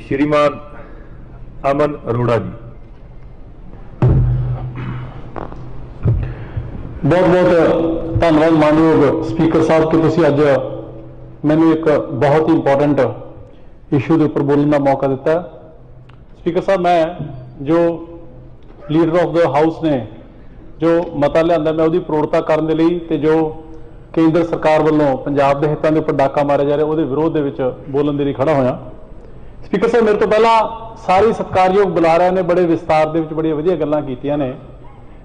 श्रीमान अमन अरोड़ा जी। बहुत बहुत धन्यवाद मानयोग स्पीकर साहब कि तुसीं अज मैनूं एक बहुत ही इंपॉर्टेंट इशू के उपर बोलने का मौका दिता है। स्पीकर साहब, मैं जो लीडर ऑफ द हाउस ने जो मता लिया मैं उसकी प्रौढ़ता करने के लिए ते जो केंद्र सरकार वालों पंजाब के हितों के उपर डाका मारे जा रहा है वो विरोध के बोलने के लिए खड़ा होया। स्पीकर साहब, मेरे तो पहला सारी सत्कारयोग बुलारिया ने बड़े विस्तार के बड़िया वधिया गल्लां कीतियां ने।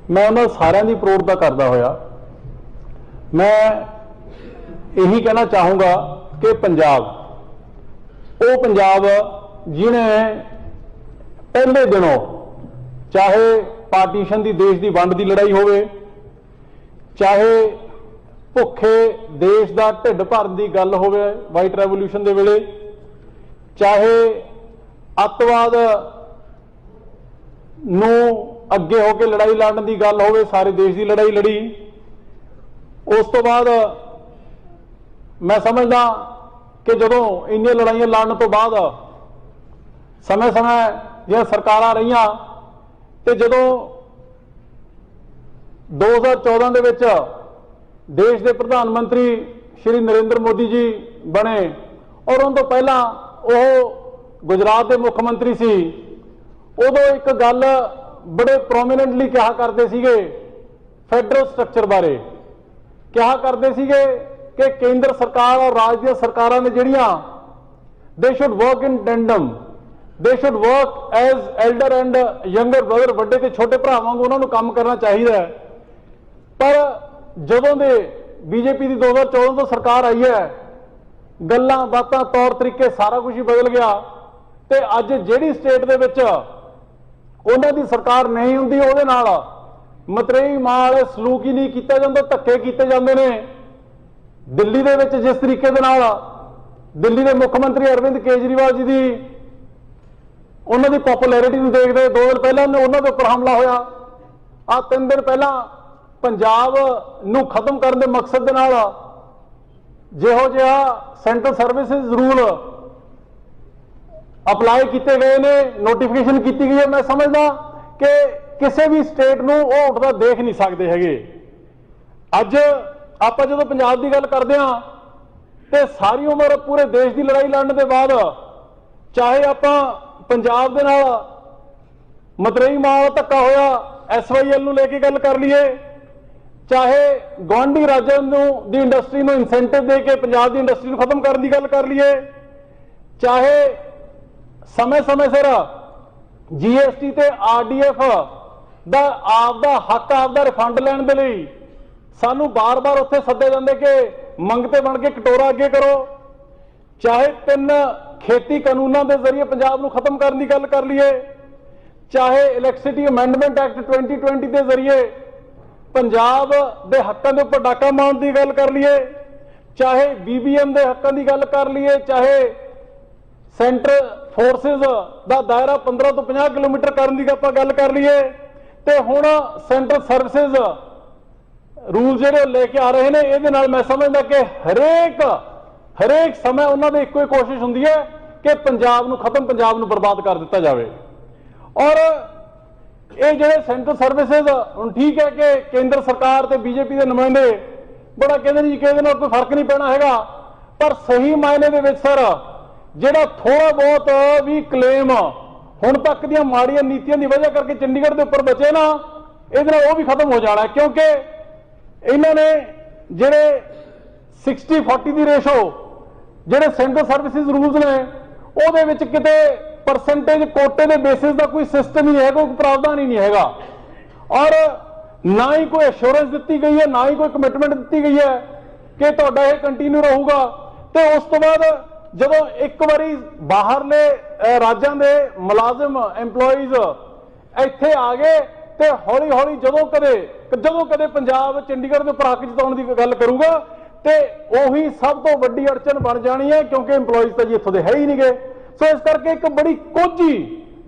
मैं उन्होंने सारिਆਂ की प्रौढ़ता करता होया मैं यही कहना चाहूँगा कि पंजाब वो पंजाब जिन्हें पहले दिनों चाहे पार्टीशन की देश की वंड की लड़ाई होवे, चाहे भुखे देश का ढिड भरन की गल होवे वाइट रेवोल्यूशन के वेले, चाहे अतवाद नूं अगे होकर लड़ाई लड़न की गल होवे, सारे देश की लड़ाई लड़ी। उस तो बाद मैं समझदा कि जदों इन्नियां लड़ाइयां लड़न तो बाद समय समय जो सरकारां रहियां ते जदों 2014 दे विच देश के प्रधानमंत्री श्री नरेंद्र मोदी जी बने और उन तो पहला वो गुजरात के मुख्यमंत्री सी, उदों एक गल बड़े प्रोमिनेंटली कहा करते सीगे फैडरल स्ट्रक्चर बारे कहा करते सीगे कि केंद्र सरकार और राज्य सरकारां ने जिहड़ियां दे should work in tandem, they should work as elder and younger brother, वड्डे ते छोटे भरा वांग उन्होंने काम करना चाहिए। पर जदों दे बीजेपी की 2014 तो सरकार आई है, गल्लां बातां तौर तरीके सारा कुछ ही बदल गया ते अज जिहड़ी स्टेट दे विच उन्हां दी सरकार नहीं हुंदी उहदे नाल मतरेई मां वाले सलूक ही नहीं कीता जांदा, धक्के कीते जांदे ने। दिल्ली दे विच जिस तरीके दे नाल दिल्ली के मुख्यमंत्री अरविंद केजरीवाल जी की उन्हां दी पॉपुलैरिटी नूं देखदे 2 दिन पहला उन्हां दे उपर हमला होया, आ 3 दिन पहला पंजाब नूं खत्म करने के मकसद दे नाल जिहो जिहा सेंट्रल सर्विसेज रूल अपलाई किए गए ने, नोटिफिकेशन की गई है। मैं समझदा कि किसी भी स्टेट नूं वो उठदा देख नहीं सकते हैगे। अज आप जो पंजाब की गल करते हैं तो सारी उम्र पूरे देश की लड़ाई लड़ने के बाद चाहे आप पंजाब के नाल मतरेई मां धक्का होया SYL नूं लेके गल कर लीए, चाहे गुआढ़ी राज्यों की इंडस्ट्री में इंसेंटिव दे के पंजाब की इंडस्ट्री को खत्म करने की गल कर लीए, चाहे समय समय सिर GST ते RDF दा आपदा हक आपदा रिफंड लैण दे लई सानू बार बार उत्थे सद्दे जांदे कि मंगते बन के कटोरा अगे करो, चाहे 3 खेती कानूनों के जरिए पंजाब नूं खत्म करने की गल कर लीए, चाहे इलैक्ट्रिसिटी अमेंडमेंट एक्ट 2020 के जरिए पंजाब के हकों के उपर डाका मारने की गल कर लीए, चाहे BBM के हकों की गल कर लीए, चाहे सेंट्रल फोर्सिस का दायरा 15 तो 50 किलोमीटर करने की आप गल कर लीए, तो हुण सेंट्रल सर्विसेज रूल जो लेके आ रहे हैं ये मैं समझदा कि हरेक समय उन्होंने एको ही कोशिश होंगी है कि पंजाब नूं खत्म, पंजाब नूं बर्बाद कर दिता जाए। और ये जो सेंट्रल सर्विसेज हुण ठीक है कि केंद्र सरकार ते बीजेपी के नुमाइंदे बड़ा कहते जी कि कोई फर्क नहीं पैना हैगा, पर सही मायने दे विच सर जिहड़ा थोड़ा बहुत भी क्लेम हुण तक दी माड़ियां नीतियां की वजह करके चंडीगढ़ के उपर बचे ना, ये भी खत्म हो जाना, क्योंकि इन्होंने जिहड़े 60-40 की रेशो जिहड़े सेंट्रल सर्विसेज रूल्स ने उहदे विच किते परसेंटेज कोटे के बेसिस का कोई सिस्टम ही है, कोई प्रावधान ही नहीं है, और ना ही कोई एश्योरेंस दी गई है, ना ही कोई कमिटमेंट दी गई है कि तुहाडा यह कंटिन्यू रहूगा। तो उस तो बाद जदों एक बारी बाहरले राज्यों के मुलाजिम एंप्लॉइज इत्थे आ गए तो हौली हौली जदों कदे पंजाब चंडीगढ़ के उपर हक जताउण की गल करूगा तो उही सब तो वड्डी अड़चन बन जानी है, क्योंकि एंप्लॉइज तो जी इत्थों दे है ही नहीं गए। सो इस करके एक बड़ी कोझी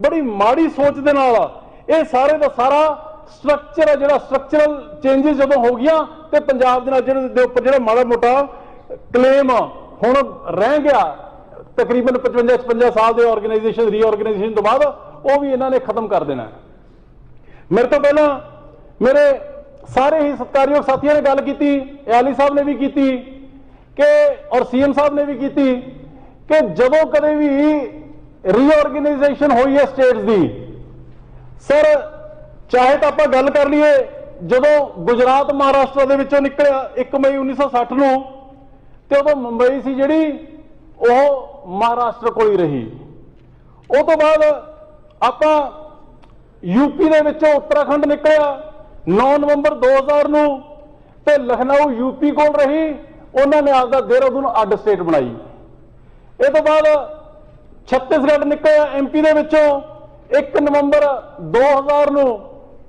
बड़ी माड़ी सोच दे नाल ये सारे का सारा स्ट्रक्चर है, जो स्ट्रक्चरल चेंजिस जदों हो गया तो पंजाब दे उपर जो माड़ा मोटा क्लेम हुण रह गया तकरीबन 55-56 साल के ऑर्गेनाइजेशन रीऑर्गेनाइजेशन तो बाद वो भी इन्होंने खत्म कर देना है। मेरे तो पहला मेरे सारे ही सत्कारयोग साथियों ने गल की, याली साहब ने भी की कि और सीएम साहब ने भी की कि जदों कदे भी रीऑर्गेनाइजेशन हुई है स्टेट्स की, सर चाहे तो आप गल कर लीए जदों गुजरात महाराष्ट्र दे विचों निकलिया 1 मई 1960 नूं ते उदों मुंबई सी जिहड़ी ਉਹ महाराष्ट्र कोल ही रही। उस तो बाद आप यूपी दे विचों उत्तराखंड निकलिया 9 नवंबर 2000 नूं ते लखनऊ यूपी कोल रही, उन्होंने आपका देहरादून अड स्टेट बनाई। इस तो बाद छत्तीसगढ़ निकलिया एमपी दे विचों 1 नवंबर 2000 नूं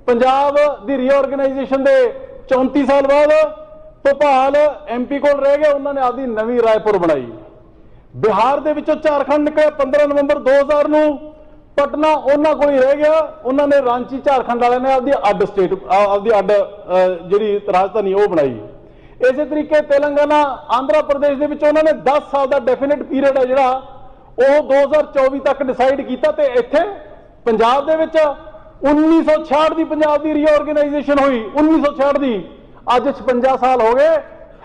पंजाब दी रीऑर्गेनाइजेशन दे 34 साल बाद भोपाल एमपी कोल रह गया, उन्होंने आपकी नवीं रायपुर बनाई। बिहार दे विचों झारखंड निकलिया 15 नवंबर 2000 नूं पटना उन्होंने को ही रह गया, उन्होंने रांची झारखंड वाले ने आपकी अड स्टेट आपकी अड जी राजधानी वो बनाई। इस तरीके तेलंगाना आंध्र प्रदेश के उन्होंने 10 साल का डेफिनेट पीरियड है जोड़ा वो 2024 तक डिसाइड किया। तो इत्थे पंजाब दे विच 1966 की पंजाब की रीऑर्गेनाइजेशन हुई, 1966 की, अज 56 साल हो गए,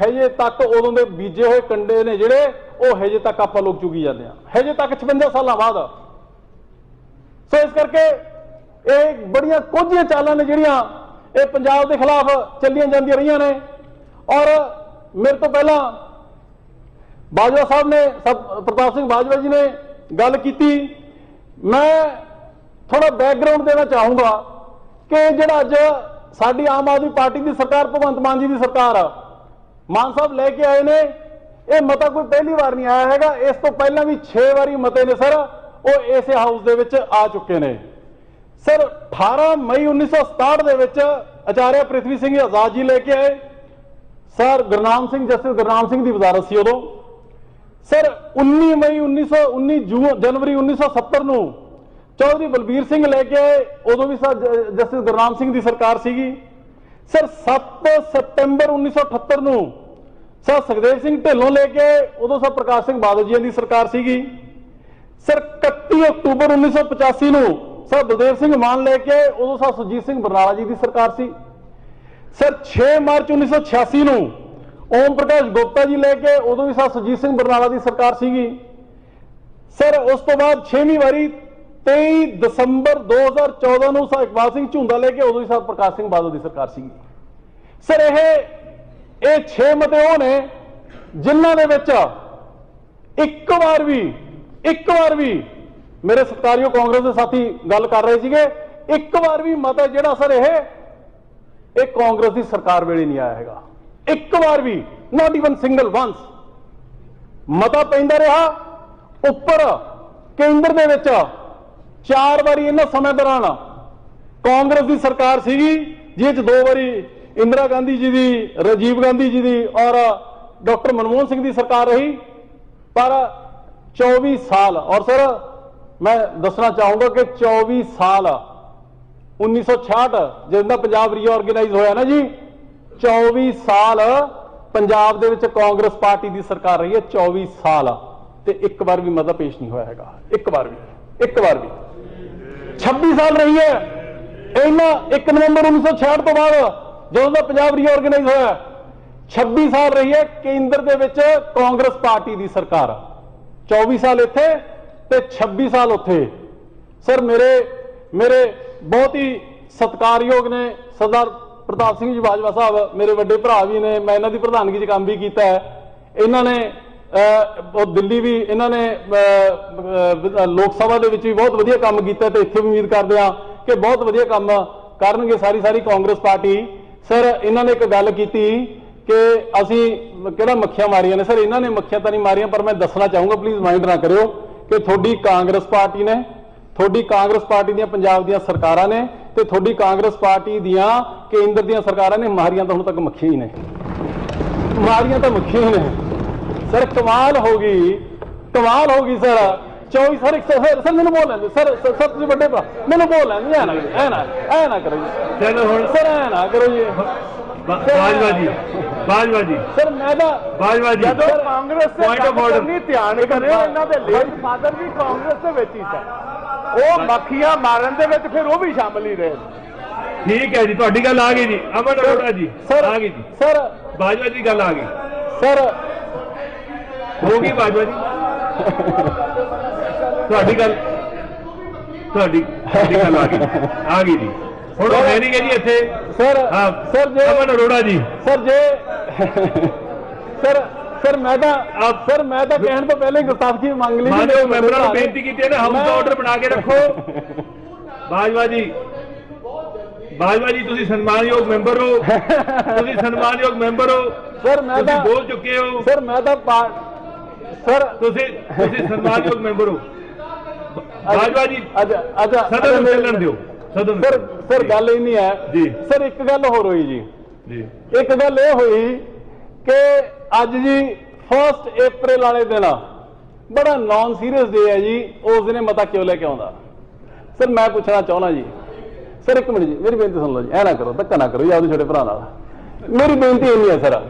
हजे तक उदों के बीजे हुए कंडे ने जिहड़े वो हजे तक आप लोग चुगी जाते हैं, हजे तक 56 साल बाद। सो इस करके ये बड़िया कुछ चालां ने जिहड़ियां ये पंजाब के खिलाफ चलियां जांदियां रहियां ने। और मेरे तो पहला बाजवा साहब ने प्रताप सिंह बाजवा जी ने गल की, मैं थोड़ा बैकग्राउंड देना चाहूंगा कि जिहड़ा अज साडी आम आदमी पार्टी की सरकार भगवंत मान जी की सरकार मान साहब लेके आए ने, यह मता कोई पहली बार नहीं आया हैगा, इस तो पहला भी 6 बारी मते ने सर वो इस हाउस दे विच आ चुके ने। सर 18 मई 1967 दे विच आचार्य पृथ्वी सिंह आजाद जी लेके आए, सर गुरनाम सिंह जस्टिस गुरनाम सिंह की वजारत सी उदों। सर 19 मई 19 जनवरी 1970 नूं चौधरी बलबीर सिंह लेके आए, उदों भी सर जस्टिस गुरनाम सिंह की सरकार सीगी। सर 7 सितंबर 1978 नूं सर सुखदेव सिंह ढिल्लों लेके आए, उदों सर प्रकाश सिंह बादल जी की सरकार सीगी। सर 31 अक्तूबर 1985 नूं सर बलदेव सिंह मान लेके आए, उदों सर सुरजीत सिंह बरनाला जी की सरकार सी। सर 6 मार्च 1986 नूं ओम प्रकाश गुप्ता जी लेके आए, उदों भी सर सुरजीत सिंह बरनाला की सरकार सीगी। सर उस तो बाद 6वीं बारी 23 दसंबर 2014 नूं सर इकबाल सिंह झुंदा लेके, उदों भी सर प्रकाश सिंह बादल की सरकार सीगी। सर ये 6 मते वो ने जिन्हां दे विच एक बार भी मेरे सत्कारयोग कांग्रेस के साथी गल कर रहे थे, एक बार भी मत है जिहड़ा सर ये कांग्रेस की सरकार वेले नहीं आया हैगा, एक बार भी, नॉट इवन सिंगल वंस। मता पैंदा रहा उपर केंद्र दे विच 4 बारी इन्हां समय दौरान कांग्रेस की सरकार सीगी, जिस 2 बारी इंदिरा गांधी जी की, राजीव गांधी जी की और डॉक्टर मनमोहन सिंह की सरकार रही। पर 24 साल, और सर मैं दसना चाहूंगा कि 24 साल 1966 जिसदा पंजाब रीऑर्गेनाइज होया ना जी, 24 साल पंजाब दे विच कांग्रेस पार्टी की सरकार रही है, 24 साल, ते एक बार भी मता पेश नहीं होया हैगा, एक बार भी 26 साल रही है इन्हां 1 नवंबर 1966 तो बाद जो पंजाब रीऑर्गेनाइज होया, 26 साल रही है केंद्र दे विच कांग्रेस पार्टी की सरकार, 24 साल इत्थे ते 26 साल उत्थे। सर मेरे बहुत ही सत्कारयोग ने सरदार प्रताप सिंह जी बाजवा साहब, मेरे वड्डे भरा भी ने, मैं इन्हां दी प्रधानगी च काम भी कीता है। इन्होंने दिल्ली भी इन्होंने लोक सभा दे विच भी बहुत वधिया काम कीता, ते इत्थे भी उम्मीद करदे हां कि बहुत वधिया काम करनगे सारी कांग्रेस पार्टी। सर इन्होंने एक गल की कि असी किहड़ा मक्खियां मारियां ने, सर इन्होंने मक्खियां तो नहीं मारियां, पर मैं दसना चाहूंगा, प्लीज माइंड ना करियो, कि थोड़ी कांग्रेस पार्टी ने, थोड़ी कांग्रेस पार्टी दियां पंजाब दियां सरकारां ने, ते थोड़ी कांग्रेस पार्टी दियां केंद्र दियां सरकारां ने मारियां तो हुण तक मक्खियां ही ने, मारियां तो मक्खियां ही ने। सर कमाल होगी सर 24 सर मैंने बोल लेंगे सर तुम बड़े मैंने बोल लेंगे, ऐ ना करो जी, सर ऐ ना करो जी, बाजवा जी बाजवा जी सर मैं तो बाजवा जी ਜਦੋਂ ਕਾਂਗਰਸ ਦੇ Point of order. ਨਹੀਂ ਧਿਆਨ ਕਰੇ ਇਹਨਾਂ ਦੇ ਲੇਟ ਫਾਦਰ ਵੀ ਕਾਂਗਰਸ ਦੇ ਵਿੱਚ ਹੀ ਸਨ ਉਹ ਮੱਖੀਆਂ ਮਾਰਨ ਦੇ ਵਿੱਚ ਫਿਰ ਉਹ ਵੀ ਸ਼ਾਮਲ ਹੀ ਰਹੇ ठीक है जी ਤੁਹਾਡੀ ਗੱਲ ਆ ਗਈ ਜੀ ਅਮਨ ਅਰੋੜਾ ਜੀ सर ਆ ਗਈ ਜੀ सर ਬਾਜਵਾ ਜੀ ਗੱਲ ਆ ਗਈ सर ਹੋ ਗਈ ਬਾਜਵਾ ਜੀ ਤੁਹਾਡੀ ਗੱਲ ਤੁਹਾਡੀ ਗੱਲ ਆ ਗਈ ਜੀ ਹੁਣ ਮੈਂ ਨਹੀਂ ਗਈ ਜੀ ਇੱਥੇ सर ਹਾਂ सर जे ਅਮਨ ਅਰੋੜਾ ਜੀ सर जे सर मैं तो कहने तो पहले गुस्ताखी मांग ली ਮਾਨਯੋਗ ਮੈਂਬਰਾਂ ਨੂੰ ਬੇਨਤੀ ਕੀਤੀ ਹੈ ਨਾ ਹਾਊਸ ਦਾ ਆਰਡਰ ਬਣਾ ਕੇ ਰੱਖੋ ਬਾਜਵਾ ਜੀ ਤੁਸੀਂ ਸਨਮਾਨਯੋਗ ਮੈਂਬਰ ਹੋ ਤੁਸੀਂ ਸਨਮਾਨਯੋਗ ਮੈਂਬਰ ਹੋ सर मैं ਤੁਸੀਂ तो ਬੋਲ ਚੁੱਕੇ ਹੋ सर मैं तो सर ਤੁਸੀਂ ਸਨਮਾਨਯੋਗ ਮੈਂਬਰ ਹੋ ਬਾਜਵਾ ਜੀ अच्छा ਸਦਨ ਨੂੰ ਚੱਲਣ ਦਿਓ ਸਦਨ सर सर गल ही नहीं है जी सर एक गल होर हुई जी ਜੀ एक गल ये हुई कि अज जी 1 अप्रैल वाले दिन बड़ा नॉन सीरियस डे है जी उस दिन मता क्यों लेके आउंदा सर मैं पूछना चाहना जी सर एक मिनट जी मेरी बेनती सुन लो जी ऐ ना करो धक्का ना करो जी आपके छोटे भरा नाल मेरी बेनती इन्नी है सर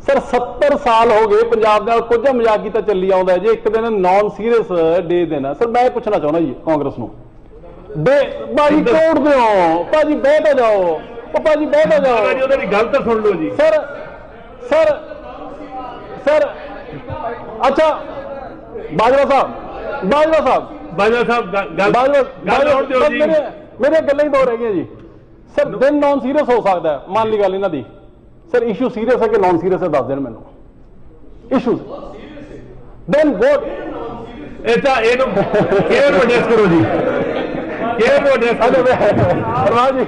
सर 70 साल हो गए पंजाब नाल कुछ मजाक कीता चली आउंदा जी एक दिन नॉन सीरियस डे देना सर मैं पूछना चाहना जी कांग्रेस नूं भाजी तोड़ दो भाजी बैठ जाओ भाजी बैठ जाओ ਜੀ ਉਹਦੀ ਗੱਲ ਤਾਂ ਸੁਣ ਲਓ ਜੀ सर सर सर अच्छा बाजवा साहब ਬਾਜਵਾ ਸਾਹਿਬ ਗੱਲ बाजवा ਹੋਣ ਦਿਓ ਜੀ मेरे गल्लां ही दो रह गई जी सर दिन नॉन सीरियस हो सकता है मान ली गल इन्हां दी सर इशू सीरियस है कि नॉन सीरियस है दस दिन मैनू इशू देन वोट ਇਹ ਤਾਂ ਇਹਨੂੰ ਕਿਹਨੂੰ ਐਡਰੈਸ ਕਰੋ ਜੀ ਕਿਹਨੂੰ ਐਡਰੈਸ परवाह जी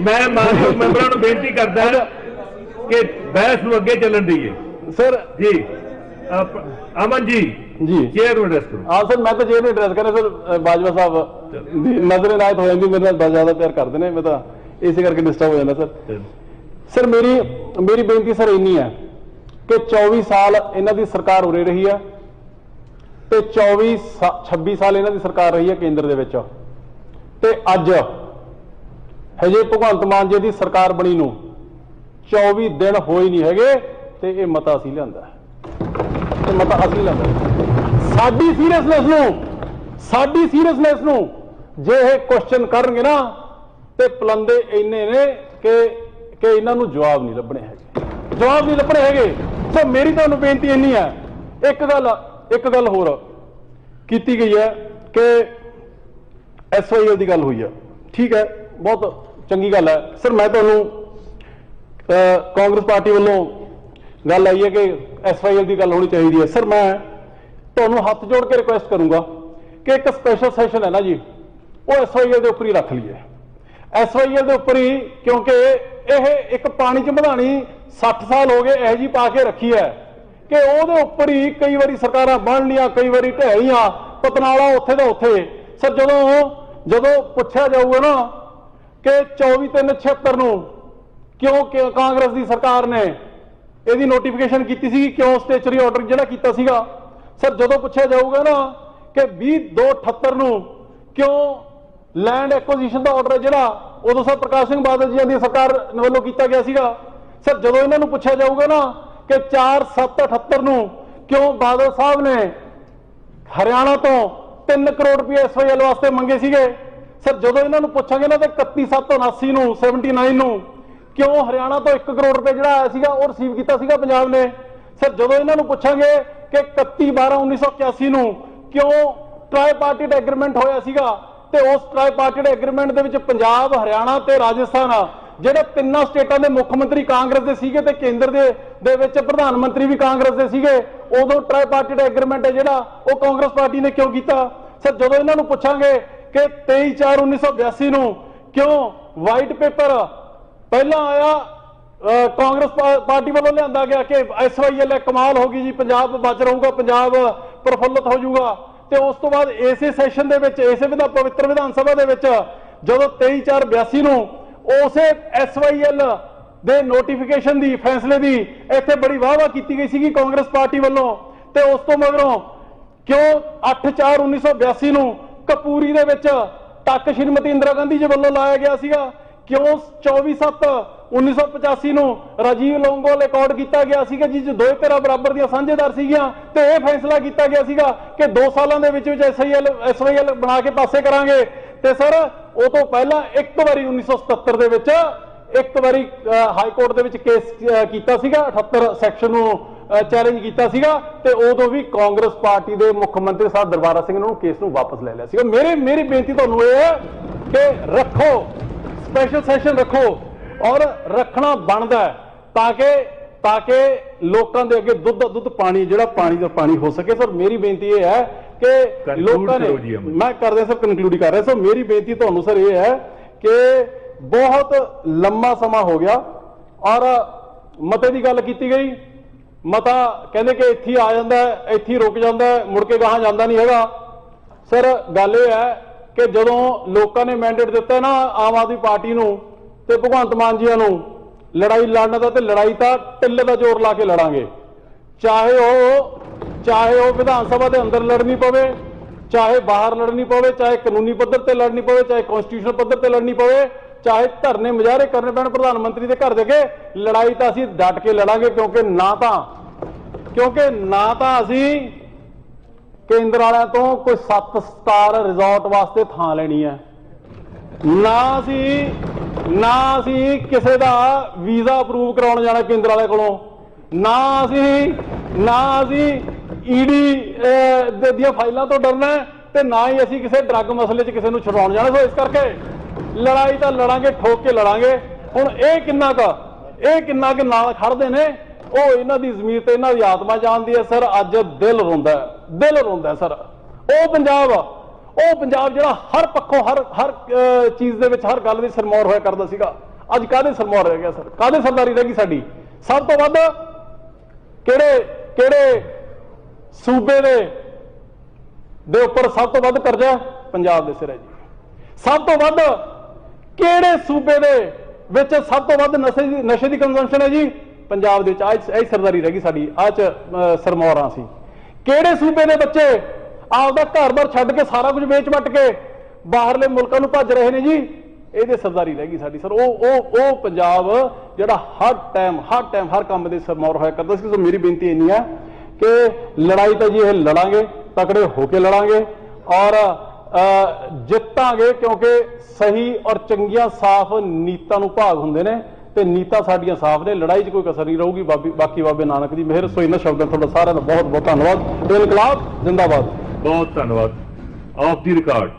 ਮੈਂ ਮਾਨਯੋਗ ਮੈਂਬਰਾਂ ਨੂੰ ਬੇਨਤੀ ਕਰਦਾ ਕਿ ਬਹਿਸ ਨੂੰ ਅੱਗੇ ਚੱਲਣ ਦਈਏ सर ਜੀ ਅਮਨ ਜੀ जी ਚੇਅਰ ਨੂੰ ਐਡਰੈਸ ਕਰੋ हाँ सर मैं तो जे एड्रेस करें सर बाजवा साहब नजर इनायत हो जाती मेरे नाल ज्यादा प्यार करते हैं मैं तो इसी करके डिस्टर्ब हो जाता सर सर मेरी बेनती सर इन्नी है कि 24 साल इन्हां दी सरकार उरे रही है ते 26 साल इन्हां दी सरकार रही है केंद्र दे विच ते अज हजे भगवंत मान जी दी सरकार बनी नूं 24 दिन हो ही नहीं हैगे ते ये मता असीं लिआंदा है मता असीं लिआंदा साडी सीरीयसनेस नूं जे ये क्वेश्चन करनगे ना ते पलंदे इन्ने ने कि इन्हां नूं जवाब नहीं लभणे हैगे सो मेरी तुहानूं बेनती इन्नी है एक गल होर कीती गई है कि SYL की गल हुई है ठीक है बहुत चंगी गल है सर मैं तुहानूं कांग्रेस पार्टी वालों गल आई है कि SYL की गल होनी चाहिए है सर मैं तुहानूं हाथ जोड़ के रिक्वेस्ट करूंगा कि एक स्पेशल सैशन है ना जी वो SYL के उपर ही रख लीए SYL के उपर ही क्योंकि यह एक पानी च मधानी 60 साल हो गए यह जी पा के रखी है कि ਉਹਦੇ ਉੱਪਰ ਹੀ ਕਈ ਵਾਰੀ ਸਰਕਾਰਾਂ ਬਣ ਲੀਆਂ ਕਈ ਵਾਰੀ ਢਹਿਲੀਆਂ ਪਤਨਾਲਾ ਉੱਥੇ ਦਾ ਉੱਥੇ ਸਰ ਜਦੋਂ ਪੁੱਛਿਆ ਜਾਊਗਾ ਨਾ ਕਿ 24/3/76 ਨੂੰ ਕਿਉਂ ਕਾਂਗਰਸ ਦੀ ਸਰਕਾਰ ਨੇ ਇਹਦੀ ਨੋਟੀਫਿਕੇਸ਼ਨ ਕੀਤੀ ਸੀ ਕਿਉਂ ਸਟੇਚਰੀ ਆਰਡਰ ਜਿਹੜਾ ਕੀਤਾ ਸੀਗਾ ਸਰ ਜਦੋਂ ਪੁੱਛਿਆ ਜਾਊਗਾ ਨਾ ਕਿ 20/2/78 ਨੂੰ ਕਿਉਂ ਲੈਂਡ ਐਕੁਜੀਸ਼ਨ ਦਾ ਆਰਡਰ ਜਿਹੜਾ ਉਦੋਂ ਸਰ ਪ੍ਰਕਾਸ਼ ਸਿੰਘ ਬਾਦਲ ਜੀ ਦੀ ਸਰਕਾਰ ਵੱਲੋਂ ਕੀਤਾ ਗਿਆ ਸੀਗਾ ਸਰ ਜਦੋਂ ਇਹਨਾਂ ਨੂੰ ਪੁੱਛਿਆ ਜਾਊਗਾ ਨਾ कि 4/7/78 ਨੂੰ क्यों बादल साहब ने हरियाणा तो 3 करोड़ रुपये SYL वास्ते मंगे सीगे सर जदों इन्हां नूं पुछांगे ना तो 31/7/79 ਨੂੰ 79 ਨੂੰ क्यों हरियाणा तो 1 करोड़ रुपये जिहड़ा आया सीगा वो रिसीव कीता सीगा पंजाब ने सर जदों इन्हां नूं पुछांगे कि 31/12/1981 ਨੂੰ क्यों ट्राईपार्टिट एग्रीमेंट होया सीगा ते उस ट्राईपार्टिट एग्रीमेंट दे विच पंजाब हरियाणा ते राजस्थान ਜਿਹੜੇ ਤਿੰਨਾਂ ਸਟੇਟਾਂ ਦੇ ਮੁੱਖ ਮੰਤਰੀ ਕਾਂਗਰਸ ਦੇ ਸੀਗੇ ਤੇ ਕੇਂਦਰ ਦੇ ਵਿੱਚ ਪ੍ਰਧਾਨ ਮੰਤਰੀ ਵੀ ਕਾਂਗਰਸ ਦੇ ਸੀਗੇ ਉਦੋਂ ਟ੍ਰਾਈਪਾਰਟਿਟ ਐਗਰੀਮੈਂਟ ਹੈ ਜਿਹੜਾ ਉਹ ਕਾਂਗਰਸ ਪਾਰਟੀ ਨੇ ਕਿਉਂ ਕੀਤਾ ਸਰ ਜਦੋਂ ਇਹਨਾਂ ਨੂੰ ਪੁੱਛਾਂਗੇ ਕਿ 23/4/1982 ਨੂੰ ਕਿਉਂ ਵਾਈਟ ਪੇਪਰ ਪਹਿਲਾਂ ਆਇਆ ਕਾਂਗਰਸ ਪਾਰਟੀ ਵੱਲੋਂ ਲਿਆਂਦਾ ਗਿਆ ਕਿ SYL ਕਮਾਲ ਹੋ ਗਈ ਜੀ ਪੰਜਾਬ ਬਚ ਰਹੂਗਾ ਪੰਜਾਬ ਪ੍ਰਫੁੱਲਤ ਹੋ ਜਾਊਗਾ ਤੇ ਉਸ ਤੋਂ ਬਾਅਦ ਇਸੇ ਸੈਸ਼ਨ ਦੇ ਵਿੱਚ ਇਸੇ ਪਵਿੱਤਰ ਵਿਧਾਨ ਸਭਾ ਦੇ ਵਿੱਚ ਜਦੋਂ 23/4/82 ਨੂੰ ਉਸੇ SYL ਦੇ ਨੋਟੀਫਿਕੇਸ਼ਨ ਦੀ ਫੈਸਲੇ ਦੀ ਇੱਥੇ ਬੜੀ ਵਾਹ ਕੀਤੀ ਗਈ ਸੀਗੀ ਕਾਂਗਰਸ ਪਾਰਟੀ ਵੱਲੋਂ ਤੇ ਉਸ ਤੋਂ ਮਗਰੋਂ ਕਿਉਂ 8/4/1982 ਨੂੰ ਕਪੂਰੀ ਦੇ ਵਿੱਚ ਟੱਕ ਸ਼੍ਰੀਮਤੀ ਇੰਦਰਾ ਗਾਂਧੀ ਜੀ ਵੱਲੋਂ ਲਾਇਆ ਗਿਆ ਸੀਗਾ ਕਿਉਂ 24/7/1985 ਨੂੰ ਰਾਜੀਵ ਲੋਂਗੋਵਾਲ ਰਿਕਾਰਡ ਕੀਤਾ ਗਿਆ ਸੀਗਾ ਜਿਸ 'ਚ ਦੋਏ ਧਿਰਾਂ ਬਰਾਬਰ ਦੀਆਂ ਸਾਂਝੇਦਾਰ ਸੀਗੀਆਂ ਤੇ ਇਹ ਫੈਸਲਾ ਕੀਤਾ ਗਿਆ ਸੀਗਾ ਕਿ 2 ਸਾਲਾਂ ਦੇ ਵਿੱਚ SYL ਬਣਾ ਕੇ ਪਾਸੇ ਕਰਾਂਗੇ। ਤੇ ਸਰ ਉਹ ਤੋਂ ਪਹਿਲਾਂ ਇੱਕ ਵਾਰੀ 1977 ਦੇ ਵਿੱਚ ਇੱਕ ਵਾਰੀ ਹਾਈ ਕੋਰਟ ਦੇ ਵਿੱਚ ਕੇਸ ਕੀਤਾ ਸੀਗਾ, 78 ਸੈਕਸ਼ਨ ਨੂੰ ਚੈਲੰਜ ਕੀਤਾ ਸੀਗਾ ਤੇ ਉਦੋਂ ਵੀ ਕਾਂਗਰਸ ਪਾਰਟੀ ਦੇ ਮੁੱਖ ਮੰਤਰੀ ਸਾਹਿਬ ਦਰਬਾਰਾ ਸਿੰਘ ਨੇ ਉਹ ਕੇਸ ਨੂੰ ਵਾਪਸ ਲੈ ਲਿਆ ਸੀਗਾ। ਮੇਰੀ ਬੇਨਤੀ ਤੁਹਾਨੂੰ ਇਹ ਹੈ ਕਿ ਰੱਖੋ, ਸਪੈਸ਼ਲ ਸੈਸ਼ਨ ਰੱਖੋ ਔਰ ਰੱਖਣਾ ਬਣਦਾ ਤਾਂ ਕਿ ਲੋਕਾਂ ਦੇ ਅੱਗੇ ਦੁੱਧ ਪਾਣੀ ਜਿਹੜਾ ਪਾਣੀ ਦਾ ਪਾਣੀ ਹੋ ਸਕੇ। ਸਰ ਮੇਰੀ ਬੇਨਤੀ ਇਹ ਹੈ ਕਿ ਲੋਕਾਂ ਨੇ, ਮੈਂ ਕਰਦੇ ਸਰ ਕਨਕਲੂਡ ਕਰ ਰਿਹਾ। ਸਰ ਮੇਰੀ ਬੇਨਤੀ ਤੁਹਾਨੂੰ ਸਰ ਇਹ ਹੈ ਕਿ ਬਹੁਤ ਲੰਮਾ ਸਮਾਂ ਹੋ ਗਿਆ ਔਰ ਮਤੇ ਦੀ ਗੱਲ ਕੀਤੀ ਗਈ, ਮਤਾ ਕਹਿੰਦੇ ਕਿ ਇੱਥੇ ਆ ਜਾਂਦਾ, ਇੱਥੇ ਰੁਕ ਜਾਂਦਾ, ਮੁੜ ਕੇ ਗਾਹਾਂ ਜਾਂਦਾ ਨਹੀਂ ਹੈਗਾ। ਸਰ ਗੱਲ ਇਹ ਹੈ ਕਿ ਜਦੋਂ ਲੋਕਾਂ ਨੇ ਮੈਂਡੇਟ ਦਿੱਤਾ ਨਾ ਆਮ ਆਦਮੀ ਪਾਰਟੀ ਨੂੰ ਤੇ ਭਗਵੰਤ ਮਾਨ ਜੀਆਂ ਨੂੰ ਲੜਾਈ ਲੜਨ ਦਾ, ਤੇ ਲੜਾਈ ਤਾਂ ਟਿੱਲੇ ਦਾ ਜ਼ੋਰ ਲਾ ਕੇ ਲੜਾਂਗੇ, ਚਾਹੇ ਉਹ ਵਿਧਾਨ ਸਭਾ ਦੇ ਅੰਦਰ ਲੜਨੀ ਪਵੇ, ਚਾਹੇ ਬਾਹਰ ਲੜਨੀ ਪਵੇ, ਚਾਹੇ ਕਾਨੂੰਨੀ ਪੱਧਰ ਤੇ ਲੜਨੀ ਪਵੇ, ਚਾਹੇ ਕਨਸਟੀਟਿਊਸ਼ਨਲ ਪੱਧਰ ਤੇ ਲੜਨੀ ਪਵੇ, ਚਾਹੇ ਧਰਨੇ ਮੁਜ਼ਾਹਰੇ ਕਰਨੇ ਪੈਣ ਪ੍ਰਧਾਨ ਮੰਤਰੀ ਦੇ ਘਰ ਦੇ ਅੱਗੇ, ਲੜਾਈ ਤਾਂ ਅਸੀਂ ਡਟ ਕੇ ਲੜਾਂਗੇ। ਕਿਉਂਕਿ ਨਾ ਤਾਂ ਅਸੀਂ ਕੇਂਦਰ ਵਾਲਿਆਂ ਤੋਂ ਕੋਈ 7 ਸਟਾਰ ਰਿਜ਼ੋਰਟ ਵਾਸਤੇ ਥਾਂ ਲੈਣੀ ਹੈ, ਨਾ ਅਸੀਂ ਕਿਸੇ ਦਾ ਵੀਜ਼ਾ ਅਪਰੂਵ ਕਰਾਉਣ ਜਾਣਾ ਕੇਂਦਰ ਵਾਲਿਆਂ ਕੋਲੋਂ, ਨਾ ਅਸੀਂ ਈਡੀ ਦੀਆਂ ਫਾਈਲਾਂ ਤੋਂ ਡਰਨਾ ਤੇ ਨਾ ਹੀ ਅਸੀਂ ਕਿਸੇ ਡਰੱਗ ਮਸਲੇ 'ਚ ਕਿਸੇ ਨੂੰ ਛਡਾਉਣ ਜਾਣਾ। ਸੋ ਇਸ ਕਰਕੇ ਲੜਾਈ ਤਾਂ ਲੜਾਂਗੇ, ਠੋਕ ਕੇ ਲੜਾਂਗੇ। ਹੁਣ ਇਹ ਕਿੰਨਾ ਕੁ ਨਾਲ ਖੜਦੇ ਨੇ ਉਹ ਇਹਨਾਂ ਦੀ ਜ਼ਮੀਰ ਤੇ ਇਹਨਾਂ ਦੀ ਆਤਮਾ ਜਾਣਦੀ ਹੈ। ਸਰ ਅੱਜ ਦਿਲ ਰੋਂਦਾ ਸਰ। ਉਹ ਪੰਜਾਬ ਜਿਹੜਾ ਹਰ ਪੱਖੋਂ ਹਰ ਚੀਜ਼ ਦੇ ਵਿੱਚ ਹਰ ਗੱਲ ਵਿੱਚ ਸਰਮੌਰ ਹੋਇਆ ਕਰਦਾ ਸੀਗਾ, ਅੱਜ ਕਾਹਦੇ ਸਰਮੌਰ ਰਹਿ ਗਿਆ ਸਰ? ਕਾਹਦੇ ਸਰਦਾਰੀ ਰਹਿ ਗਈ ਸਾਡੀ? ਸਭ ਤੋਂ ਵੱਧ ਕਿਹੜੇ ਸੂਬੇ ਦੇ ਉੱਪਰ ਸਭ ਤੋਂ ਵੱਧ ਕਰਜ਼ਾ ਪੰਜਾਬ ਦੇ ਸਿਰ ਹੈ ਜੀ। ਸਭ ਤੋਂ ਵੱਧ ਕਿਹੜੇ ਸੂਬੇ ਦੇ ਵਿੱਚ ਸਭ ਤੋਂ ਵੱਧ ਨਸ਼ੇ ਦੀ ਕੰਜ਼ੰਪਸ਼ਨ ਹੈ ਜੀ? ਪੰਜਾਬ ਦੇ ਵਿੱਚ। ਇਹ ਸਰਦਾਰੀ ਰਹਿ ਗਈ ਸਾਡੀ, ਚ ਸਰਮੌਰਾਂ ਸੀ। ਕਿਹੜੇ ਸੂਬੇ ਦੇ ਬੱਚੇ ਆਪਦਾ ਘਰ-ਬਾਰ ਛੱਡ ਕੇ ਸਾਰਾ ਕੁਝ ਵੇਚ ਵੱਟ ਕੇ ਬਾਹਰਲੇ ਮੁਲਕਾਂ ਨੂੰ ਭੱਜ ਰਹੇ ਨੇ ਜੀ? ਇਹਦੇ ਸਰਦਾਰੀ ਰਹਿ ਗਈ ਸਾਡੀ ਸਰ। ਉਹ ਪੰਜਾਬ ਜਿਹੜਾ ਹਰ ਟਾਈਮ ਹਰ ਕੰਮ ਦੇ ਸਰਮੌਰ ਹੋਇਆ ਕਰਦਾ ਸੀ। ਸੋ ਮੇਰੀ ਬੇਨਤੀ ਇੰਨੀ ਹੈ ਕਿ ਲੜਾਈ ਤਾਂ ਜੀ ਇਹ ਲੜਾਂਗੇ, ਤਕੜੇ ਹੋ ਕੇ ਲੜਾਂਗੇ ਔਰ ਜਿੱਤਾਂਗੇ, ਕਿਉਂਕਿ ਸਹੀ ਔਰ ਚੰਗੀਆਂ ਸਾਫ਼ ਨੀਤਾਂ ਨੂੰ ਭਾਗ ਹੁੰਦੇ ਨੇ ਤੇ ਨੀਤਾਂ ਸਾਡੀਆਂ ਸਾਫ਼ ਨੇ। ਲੜਾਈ 'ਚ ਕੋਈ ਕਸਰ ਨਹੀਂ ਰਹੂਗੀ। ਬਾਕੀ ਬਾਬੇ ਨਾਨਕ ਦੀ ਮਿਹਰ। ਸੋ ਇਹਨਾਂ ਸ਼ਬਦਾਂ ਤੁਹਾਡਾ ਸਾਰਿਆਂ ਦਾ ਬਹੁਤ ਬਹੁਤ ਧੰਨਵਾਦ। ਇਨਕਲਾਬ ਜ਼ਿੰਦਾਬਾਦ। ਬਹੁਤ ਧੰਨਵਾਦ। Of the record.